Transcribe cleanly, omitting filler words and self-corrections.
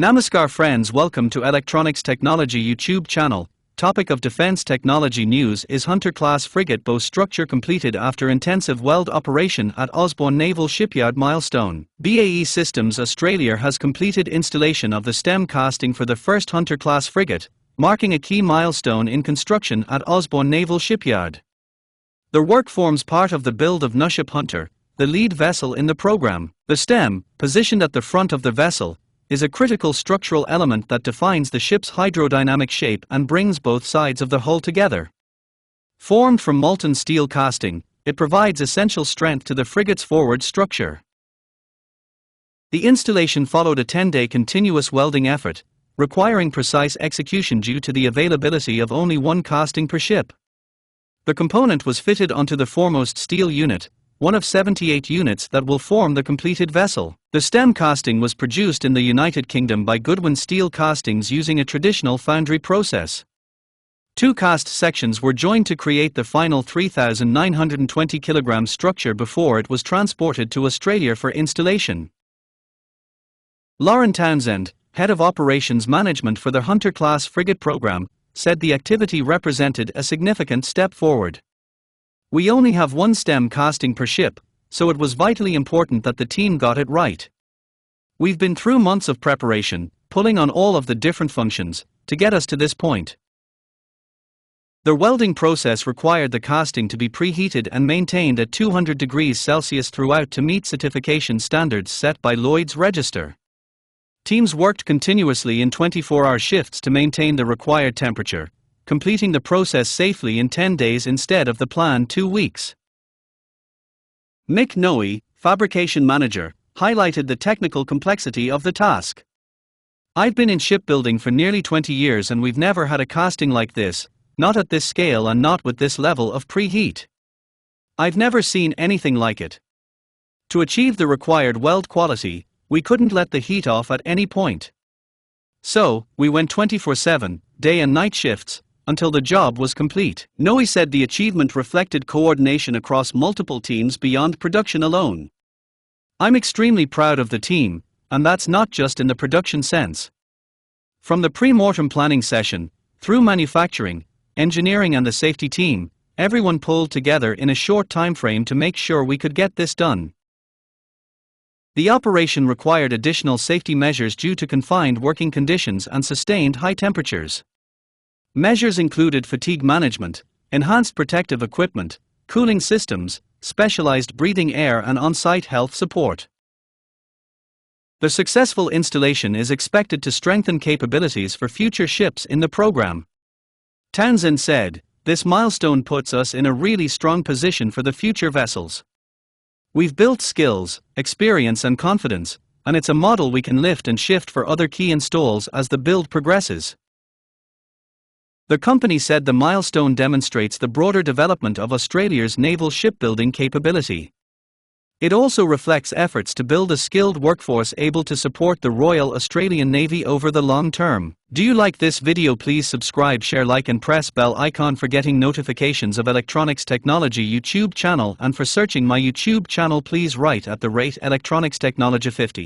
Namaskar friends, welcome to Electronics Technology YouTube channel. Topic of defense technology news is Hunter-class frigate bow structure completed after intensive weld operation at Osborne Naval Shipyard Milestone. BAE Systems Australia has completed installation of the stem casting for the first Hunter-class frigate, marking a key milestone in construction at Osborne Naval Shipyard. The work forms part of the build of Nuship Hunter, the lead vessel in the program. The stem, positioned at the front of the vessel, is a critical structural element that defines the ship's hydrodynamic shape and brings both sides of the hull together. Formed from molten steel casting, it provides essential strength to the frigate's forward structure. The installation followed a 10-day continuous welding effort, requiring precise execution due to the availability of only one casting per ship. The component was fitted onto the foremost steel unit, one of 78 units that will form the completed vessel. The stem casting was produced in the United Kingdom by Goodwin Steel Castings using a traditional foundry process. Two cast sections were joined to create the final 3,920 kg structure before it was transported to Australia for installation. Lauren Townsend, head of operations management for the Hunter-class frigate program, said the activity represented a significant step forward. "We only have one stem casting per ship, so it was vitally important that the team got it right. We've been through months of preparation, pulling on all of the different functions, to get us to this point." The welding process required the casting to be preheated and maintained at 200 degrees Celsius throughout to meet certification standards set by Lloyd's Register. Teams worked continuously in 24-hour shifts to maintain the required temperature, completing the process safely in 10 days instead of the planned 2 weeks. Mick Noe, fabrication manager, highlighted the technical complexity of the task. "I've been in shipbuilding for nearly 20 years and we've never had a casting like this, not at this scale and not with this level of preheat. I've never seen anything like it. To achieve the required weld quality, we couldn't let the heat off at any point. So, we went 24/7, day and night shifts, until the job was complete." Noe said the achievement reflected coordination across multiple teams beyond production alone. "I'm extremely proud of the team, and that's not just in the production sense. From the pre-mortem planning session, through manufacturing, engineering and the safety team, everyone pulled together in a short time frame to make sure we could get this done. The operation required additional safety measures due to confined working conditions and sustained high temperatures. Measures included fatigue management, enhanced protective equipment, cooling systems, specialized breathing air and on-site health support. The successful installation is expected to strengthen capabilities for future ships in the program. Townsend said, "This milestone puts us in a really strong position for the future vessels. We've built skills, experience and confidence, and it's a model we can lift and shift for other key installs as the build progresses." The company said the milestone demonstrates the broader development of Australia's naval shipbuilding capability. It also reflects efforts to build a skilled workforce able to support the Royal Australian Navy over the long term. Do you like this video? Please subscribe, share, like and press bell icon for getting notifications of Electronics Technology YouTube channel, and for searching my YouTube channel please write at the rate Electronics Technology 50.